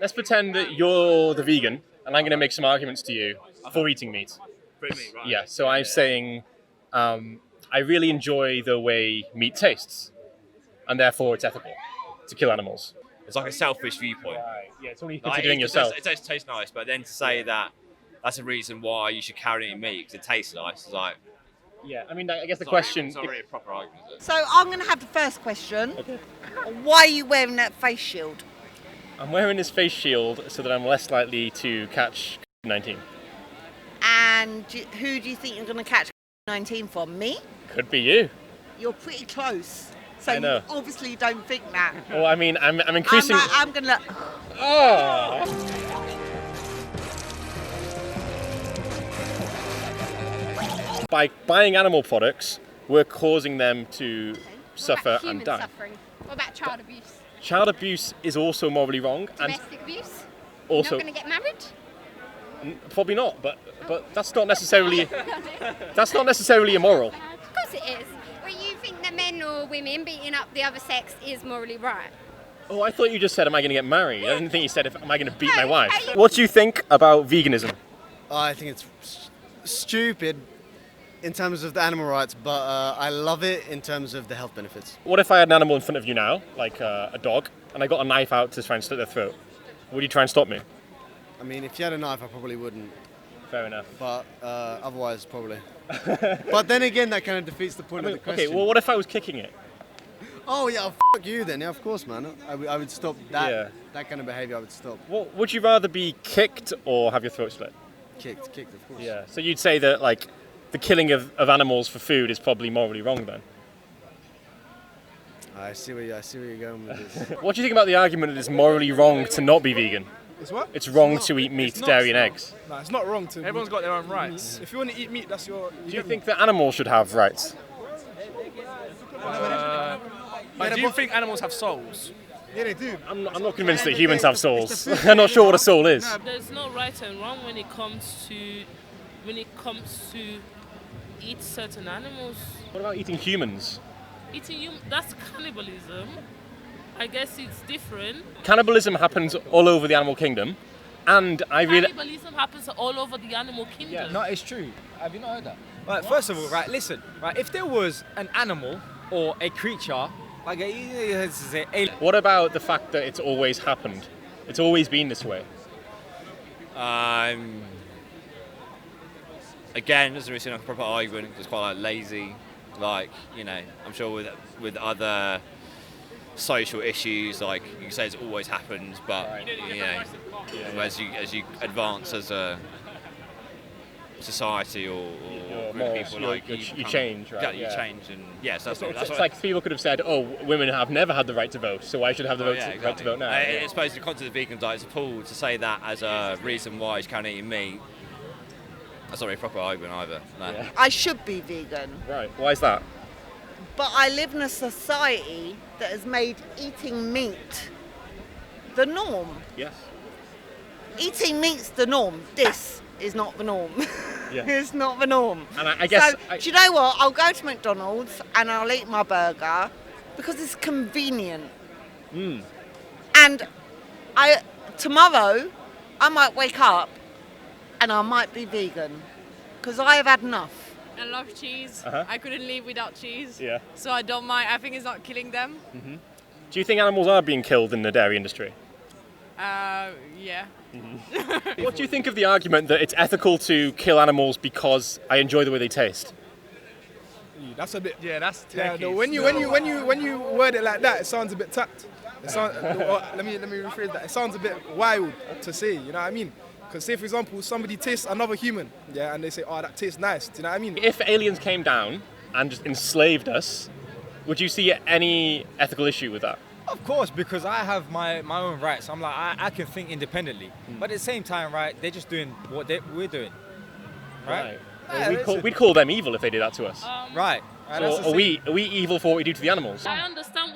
let's pretend that you're the vegan, and I'm going to make some arguments to you for eating meat. For me, right? Yeah, so I'm saying I really enjoy the way meat tastes, and therefore it's ethical to kill animals. It's like a selfish viewpoint. Right. Yeah, it's only Like, considering yourself. It does taste nice, but then to say that that's a reason why you should carry any meat because it tastes nice is like. Yeah, I mean, I guess the It's question. not really a proper argument. Is it? So I'm going to have the first question. Okay. Why are you wearing that face shield? I'm wearing this face shield so that I'm less likely to catch COVID-19. And who do you think you're going to catch 19 from? Me? Could be you. You're pretty close. So I know. you obviously don't think that. Well, I mean, I'm increasing. I'm going to... Oh. By buying animal products, we're causing them to suffer and die. Suffering? What about child abuse? Child abuse is also morally wrong, and Domestic abuse? also You're not going to get married? probably not. But that's not necessarily immoral. Of course it is. Well, you think that men or women beating up the other sex is morally right? Oh, I thought you just said, "Am I going to get married?" I didn't think you said, "Am I going to beat my No, wife?" are you- What do you think about veganism? I think it's stupid in terms of the animal rights, but I love it in terms of the health benefits. What if I had an animal in front of you now, like a dog, and I got a knife out to try and slit their throat? Would you try and stop me? I mean, if you had a knife, I probably wouldn't, Fair enough. but otherwise, probably. But then again, that kind of defeats the point of the question. Okay, well, what if I was kicking it? Oh yeah, fuck you then. Yeah, of course, man. I would stop that. Yeah. That kind of behaviour. I would stop. Well, would you rather be kicked or have your throat split? Kicked, of course. Yeah. So you'd say that, like, the killing of animals for food is probably morally wrong then? I see where you're going with this. What do you think about the argument that it's morally wrong to not be vegan? It's what? It's wrong to eat meat, It's not, dairy and it's eggs. No, it's not wrong to. Everyone's got their own rights. If you want to eat meat, that's your. Do you think that animals should have rights? But do you think animals have souls? Yeah, they do. I'm not convinced that humans have souls. I'm not sure what a soul is. There's no right and wrong when it comes to eat certain animals. What about eating humans? That's cannibalism. I guess it's different. Cannibalism happens all over the animal kingdom, and I really. Cannibalism happens all over the animal kingdom. No, it's true. Have you not heard that? Right, first of all, right, listen, right, if there was an animal or a creature, like What about the fact that it's always happened? It's always been this way. Again, doesn't really seem like a proper argument. It's quite like lazy. Like, you know, I'm sure with other social issues, like you can say it's always happened, but you know, as you advance as a society or group of people, like you change, right? Yeah, you change, and yes, that's It's like people could have said, "Oh, women have never had the right to vote, so why should have the right to vote now?" I suppose the concept of vegan diet is appalled to say that as a reason why you can't eat meat. That's not really a proper argument either. No. Yeah. I should be vegan. Right. Why is that? But I live in a society that has made eating meat the norm. Yes. Eating meat's the norm. This is not the norm. Yeah. It's not the norm. And I guess. So, do you know what? I'll go to McDonald's and I'll eat my burger because it's convenient. And tomorrow, I might wake up and I might be vegan because I have had enough. I love cheese. Uh-huh. I couldn't live without cheese. Yeah. So I don't mind. I think it's not killing them. Do you think animals are being killed in the dairy industry? Yeah. What do you think of the argument that it's ethical to kill animals because I enjoy the way they taste? That's a bit. Yeah, that's Yeah, turkey. no, when you word it like that, it sounds a bit tapped. Let me rephrase that. It sounds a bit wild to say. You know what I mean? Because say, for example, somebody tastes another human, yeah, and they say, "Oh, that tastes nice." Do you know what I mean? If aliens came down and just enslaved us, would you see any ethical issue with that? Of course, because I have my own rights. I'm like, I can think independently. But at the same time, right, they're just doing what we're doing. Right? Well, we'd call them evil if they did that to us. Right. So are we evil for what we do to the animals? I understand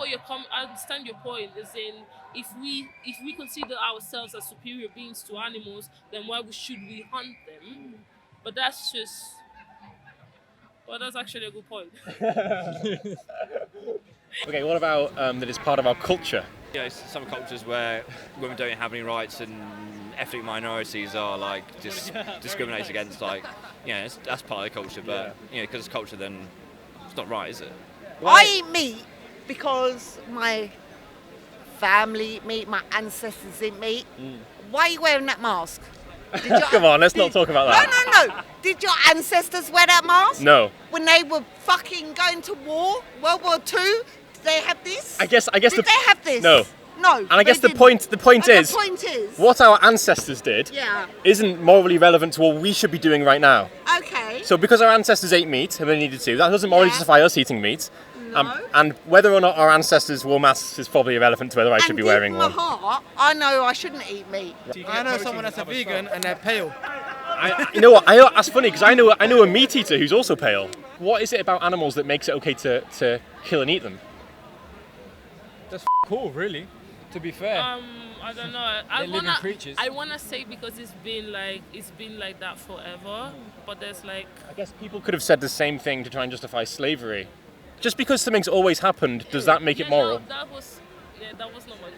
I understand your point. Is in if we consider ourselves as superior beings to animals, then why should we hunt them? But that's just. Well, that's actually a good point. Okay, what about that it's part of our culture You know, some cultures where women don't have any rights and ethnic minorities are like just discriminated against. Like, you know, that's part of the culture. But you know, because it's culture, then it's not right, is it? I eat meat because my family eat meat, my ancestors eat meat. Why are you wearing that mask? Come on, let's not talk about that. No. Did your ancestors wear that mask? No. When they were fucking going to war, World War II, did they have this? I guess Did they have this? No. No. And I guess they the point didn't. is, The point is, what our ancestors did yeah. isn't morally relevant to what we should be doing right now. Okay. So because our ancestors ate meat and they needed to, that doesn't morally justify us eating meat. No. And whether or not our ancestors wore masks is probably irrelevant to whether I should be wearing in my one. heart, I know I shouldn't eat meat. I know someone that's a vegan and they're pale. You know what? That's funny because I know a meat eater who's also pale. What is it about animals that makes it okay to kill and eat them? That's cool, really. To be fair. I don't know. They're living creatures. I wanna say because it's been like that forever. But there's like. I guess people could have said the same thing to try and justify slavery. Just because something's always happened, does that make it moral? No, that was not my point.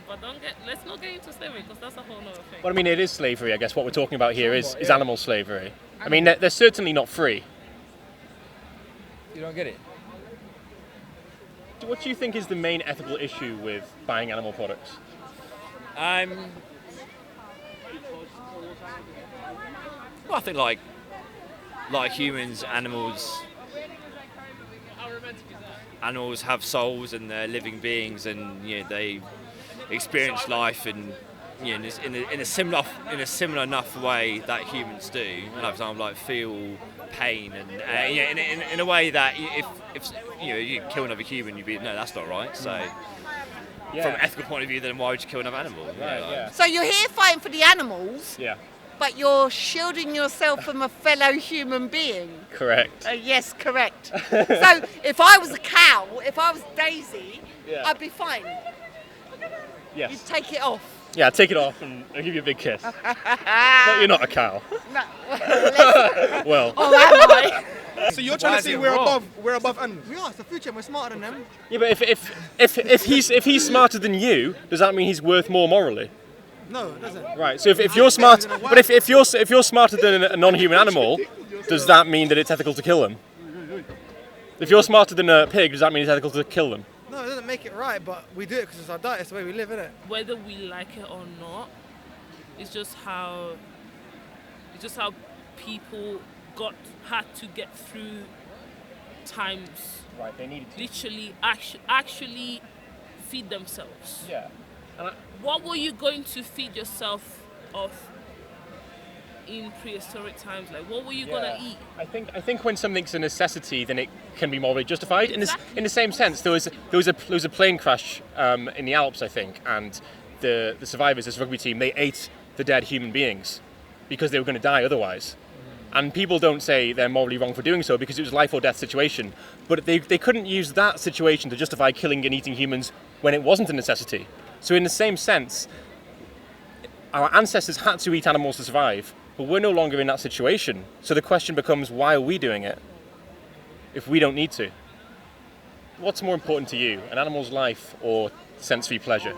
But let's not get into slavery because that's a whole other thing. Well, I mean, it is slavery. I guess what we're talking about here is animal slavery. I mean, they're certainly not free. You don't get it. What do you think is the main ethical issue with buying animal products? Well, I think like humans, animals have souls and they're living beings, and you know, they experience life and you know, in a similar enough way that humans do. And for example, like feel pain and you know, in a way that if you know you kill another human, you'd be no, that's not right. So. Yeah. From an ethical point of view, then why would you kill another animal? So you're here fighting for the animals, but you're shielding yourself from a fellow human being. Correct. Yes, correct. So if I was a cow, if I was Daisy, I'd be fine. Yes. You'd take it off. Yeah, take it off and I'll give you a big kiss. But you're not a cow. No. Well. Oh, am I? So you're trying to say we're above animals? We are. It's the future. We're smarter than them. Yeah, but if he's smarter than you, does that mean he's worth more morally? No, it doesn't. Right. So if you're smart, but if you're smarter than a non-human animal, does that mean that it's ethical to kill them? If you're smarter than a pig, does that mean it's ethical to kill them? No, it doesn't make it right, but we do it because it's our diet. It's the way we live, isn't it? Whether we like it or not, it's just how people had to get through times. Right, they needed to. Literally, actually feed themselves. Yeah. What were you going to feed yourself of in prehistoric times? Like, what were you gonna eat? I think when something's a necessity, then it can be morally justified. Exactly. In the same sense, there was a plane crash in the Alps, I think, and the survivors, this rugby team, they ate the dead human beings because they were going to die otherwise. And people don't say they're morally wrong for doing so because it was a life or death situation. But they couldn't use that situation to justify killing and eating humans when it wasn't a necessity. So in the same sense, our ancestors had to eat animals to survive, but we're no longer in that situation. So the question becomes, why are we doing it if we don't need to? What's more important to you, an animal's life or sensory pleasure?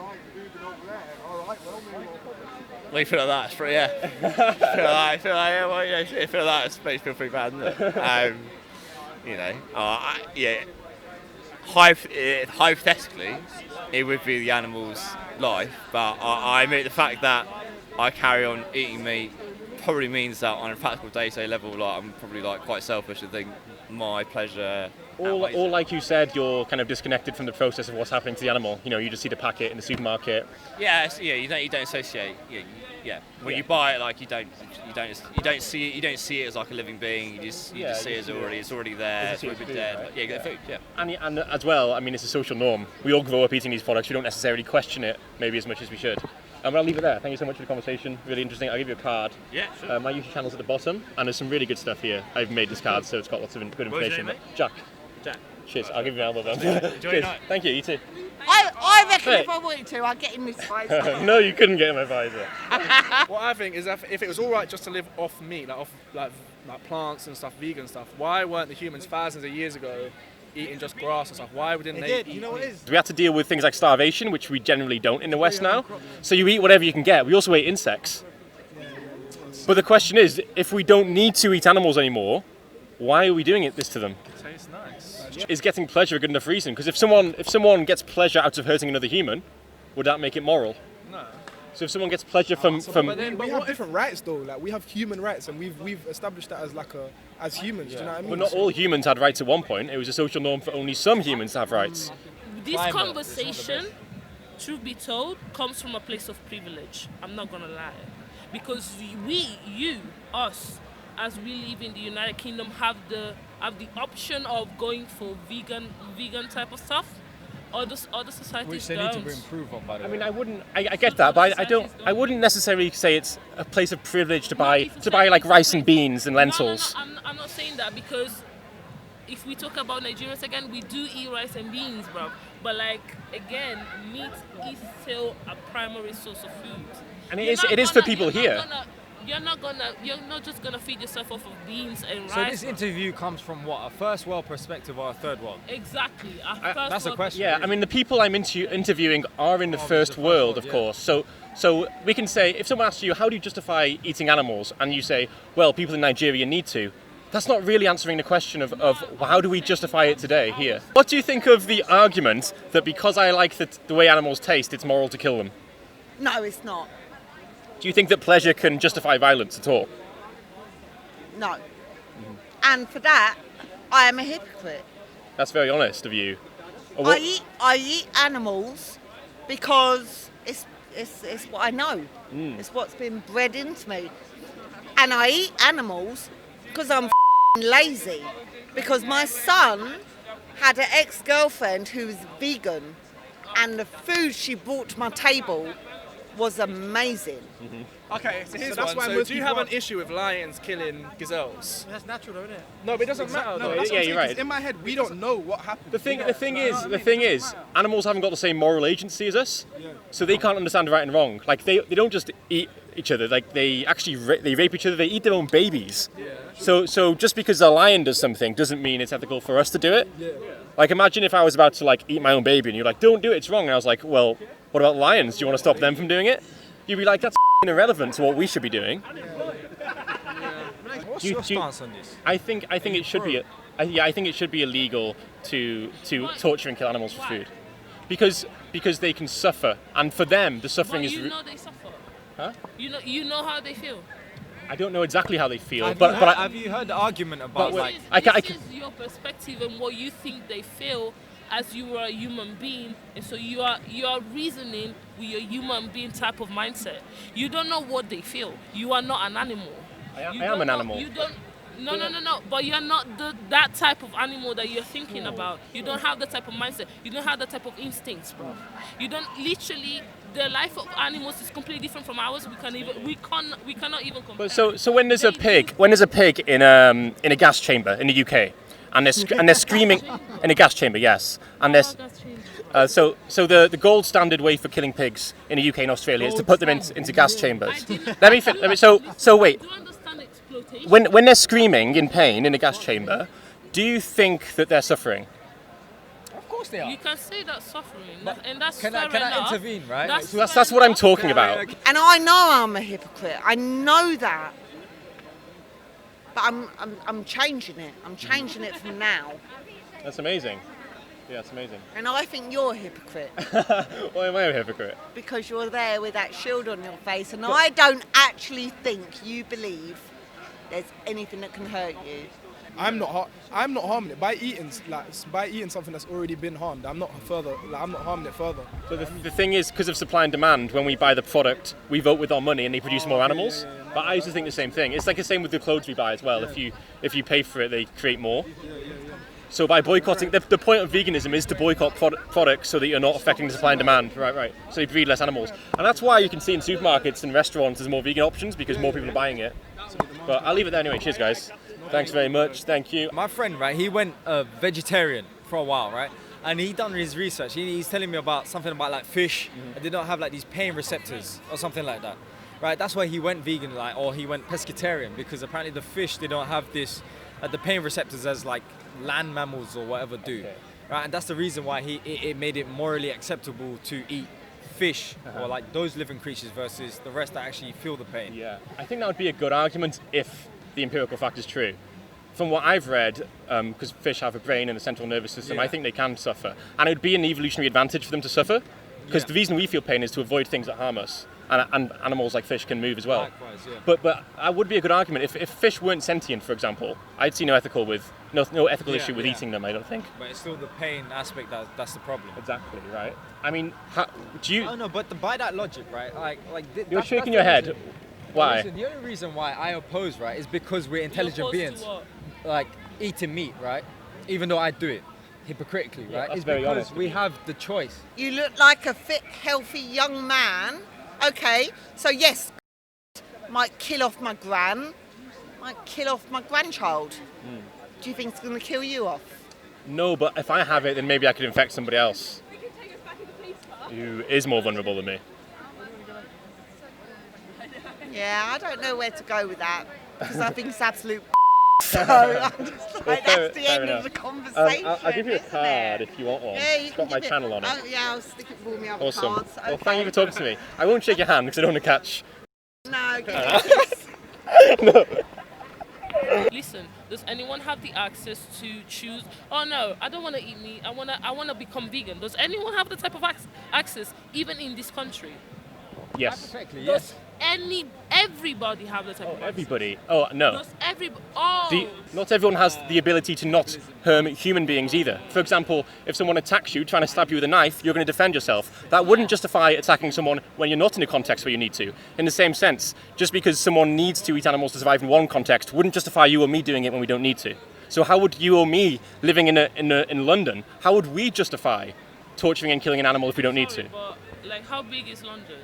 Well, you feel like that, it's pretty, I feel like it's makes me feel pretty bad, doesn't it? You know, hypothetically, it would be the animal's life, but I admit the fact that I carry on eating meat probably means that on a practical day-to-day level, like I'm probably like quite selfish and think my pleasure. Or like you said, you're kind of disconnected from the process of what's happening to the animal. You know, you just see the packet in the supermarket. Yeah, you don't associate. When you buy it, like you don't see it as like a living being. You just see it as it's already there. It's already dead. Right? You get food. Yeah. And as well, I mean, it's a social norm. We all grow up eating these products. We don't necessarily question it maybe as much as we should. But I'll leave it there. Thank you so much for the conversation. Really interesting. I'll give you a card. Yeah, sure. My YouTube channel's at the bottom, and there's some really good stuff here. I've made this card, so it's got lots of good information. What was your name, Jack. Cheers. I'll give you an elbow then. Enjoy Cheers. night. Thank you. You too. I reckon if I wanted to, I'd get in this visor. No, you couldn't get in my visor. What I think is that if it was all right just to live off meat, like plants and stuff, vegan stuff, why weren't the humans thousands of years ago eating just grass and stuff. Why wouldn't They they did. eat You know what it meat? is? We have to deal with things like starvation, which we generally don't in the West now. So you eat whatever you can get. We also eat insects. But the question is, if we don't need to eat animals anymore, why are we doing this to them? It tastes nice. Is getting pleasure a good enough reason? Because if someone gets pleasure out of hurting another human, would that make it moral? No. So if someone gets pleasure from We have different rights though. Like we have human rights, and we've established that as humans. Do you know what I mean? But not all humans had rights at one point. It was a social norm for only some humans to have rights. This conversation, truth be told, comes from a place of privilege. I'm not gonna lie, because us, as we live in the United Kingdom, have the option of going for vegan type of stuff. Other societies Which they don't. need to improve on, by the way. I mean, I get that, but I wouldn't necessarily say it's a place of privilege to buy like rice and beans and lentils. No, I'm not saying that, because if we talk about Nigerians again, we do eat rice and beans, bro. But like again, meat is still a primary source of food. And it is for people here. You're not just gonna feed yourself off of beans and rice. So this interview comes from what, a first world perspective or a third world? Exactly. That's a question. Yeah, I mean the people I'm interviewing are in the first world, of course. So we can say, if someone asks you, how do you justify eating animals, and you say, well, people in Nigeria need to. That's not really answering the question of how do we justify it today here. What do you think of the argument that because I like the way animals taste, it's moral to kill them? No, it's not. Do you think that pleasure can justify violence at all? No. And for that, I am a hypocrite. That's very honest of you. I eat animals because it's what I know. It's what's been bred into me. And I eat animals because I'm lazy. Because my son had an ex-girlfriend who was vegan, and the food she brought to my table was amazing. Okay, so here's that's one. why So most do you people have an issue with lions killing gazelles? That's natural, though, isn't it? No, but it doesn't matter. No, though. that's what I'm you're saying, 'cause right. in my head, we don't know what happened. The thing is, animals haven't got the same moral agency as us, so they can't understand right and wrong. Like they don't just eat each other. Like they actually they rape each other. They eat their own babies. So just because a lion does something doesn't mean it's ethical for us to do it. Like imagine if I was about to like eat my own baby and you're like, don't do it, it's wrong. And I was like, well, what about lions? Do you want to stop them from doing it? You'd be like, that's irrelevant to what we should be doing. What's your stance on this? I think it should be. I think it should be illegal to torture and kill animals for food, because they can suffer, and for them the suffering is. You know they suffer. Huh? You know how they feel. I don't know exactly how they feel, Have you heard the argument about This is your perspective and what you think they feel as you are a human being, and so you are reasoning with your human being type of mindset. You don't know what they feel. You are not an animal. I am an animal. You don't. No. But you're not that type of animal that you're thinking about. You don't have that type of mindset. You don't have that type of instincts, bro. You don't literally. The life of animals is completely different from ours. We cannot even compare. But so when there's a pig in a gas chamber in the UK, and they're screaming in a gas chamber, yes, and there's. So the gold standard way for killing pigs in the UK and Australia is to put them into gas chambers. So wait. Do you understand exploitation? When they're screaming in pain in a gas chamber, do you think that they're suffering? Of course they are. You can say that's suffering, and that's Can fair I enough. intervene, right? That's what I'm talking about. And I know I'm a hypocrite. I know that. But I'm changing it. I'm changing it from now. That's amazing. Yeah, that's amazing. And I think you're a hypocrite. Why am I a hypocrite? Because you're there with that shield on your face, and I don't actually think you believe there's anything that can hurt you. I'm not harming it by eating something that's already been harmed. I'm not harming it further. So the thing is, because of supply and demand, when we buy the product, we vote with our money and they produce more animals. But I used to think the same thing. It's like the same with the clothes we buy as well. If you pay for it, they create more. So by boycotting, the point of veganism is to boycott products so that you're not affecting the supply and demand. Right. So you breed less animals. And that's why you can see in supermarkets and restaurants there's more vegan options, because more people are buying it. But I'll leave it there anyway. Cheers, guys. Thanks very much. Thank you. My friend, right, he went vegetarian for a while, right? And he done his research. He's telling me about something about like fish. They don't have like these pain receptors or something like that, right? That's why he went vegan, or he went pescatarian, because apparently the fish, they don't have this the pain receptors as like land mammals or whatever do, Okay. right? And that's the reason why it made it morally acceptable to eat fish or like those living creatures versus the rest that actually feel the pain. Yeah, I think that would be a good argument if the empirical fact is true. From what I've read, because fish have a brain and a central nervous system, I think they can suffer. And it would be an evolutionary advantage for them to suffer, because the reason we feel pain is to avoid things that harm us. And animals like fish can move as well. Likewise, yeah. But that would be a good argument. If fish weren't sentient, for example, I'd see no ethical issue with eating them, I don't think. But it's still the pain aspect that's the problem. Exactly, right? I mean, do you... Oh no, but by that logic, right? You're shaking your head. Why? Listen, the only reason why I oppose, right, is because we're intelligent You're opposed beings. to what? Like eating meat, right? Even though I do it hypocritically, right? that's It's very because honest of we you. have the choice. You look like a fit, healthy young man. Okay, so yes, might kill off my might kill off my grandchild. Do you think it's going to kill you off? No, but if I have it, then maybe I could infect somebody else who is more vulnerable than me. Yeah, I don't know where to go with that because I think it's absolute. So I'm just like, that's the end of the conversation. I'll give you a isn't card it? if you want one. Yeah, you It's can got my give it- channel on it. Oh, yeah, I'll stick it with all my other Awesome. cards. Well, thank you for talking to me. I won't shake your hand because I don't want to catch. No, get it. Listen, does anyone have the access to choose? Oh no, I don't want to eat meat. I wanna become vegan. Does anyone have the type of access, even in this country? Yes. Hypothetically, Does yes. everybody have the type of access? Everybody. Oh, no. Does everybody? Oh. Not everyone has the ability to not harm human beings either. For example, if someone attacks you, trying to stab you with a knife, you're going to defend yourself. That wouldn't justify attacking someone when you're not in a context where you need to. In the same sense, just because someone needs to eat animals to survive in one context wouldn't justify you or me doing it when we don't need to. So how would you or me, living in London, how would we justify torturing and killing an animal if we don't need to? But like, how big is London?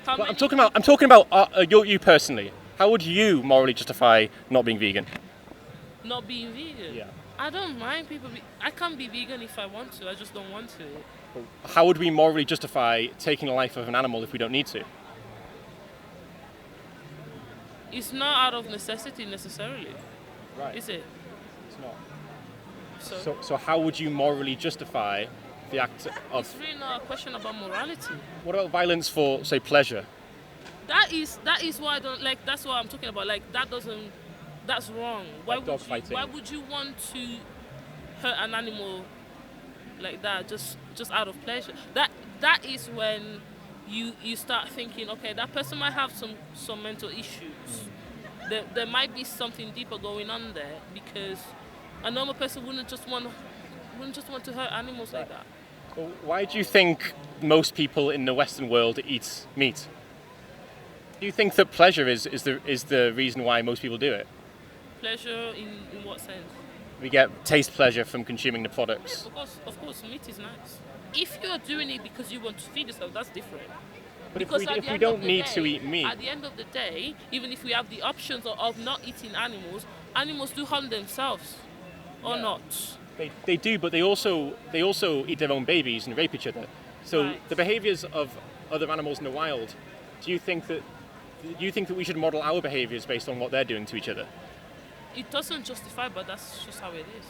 Well, I'm talking about you personally. How would you morally justify not being vegan? Not being vegan. Yeah. I don't mind people. I can be vegan if I want to. I just don't want to. How would we morally justify taking the life of an animal if we don't need to? It's not out of necessity necessarily, Right. is it? It's not. So, So how would you morally justify the act of... it's really not a question about morality. What about violence for, say, pleasure? That is why I don't like. That's what I'm talking about. Like that's wrong. Like dog fighting. Why would you want to hurt an animal like that just out of pleasure? That is when you start thinking, okay, that person might have some mental issues. There might be something deeper going on there, because a normal person wouldn't just want to hurt animals like that. Well, why do you think most people in the Western world eat meat? Do you think that pleasure is the reason why most people do it? Pleasure in what sense? We get taste pleasure from consuming the products. Of course, meat is nice. If you're doing it because you want to feed yourself, that's different. But Because if at we the end don't of the need day- to eat meat, At the end of the day, even if we have the options of not eating animals do harm themselves, or not. they do, but they also eat their own babies and rape each other. So Right. the behaviours of other animals in the wild, do you think that we should model our behaviours based on what they're doing to each other? It doesn't justify, but that's just how it is.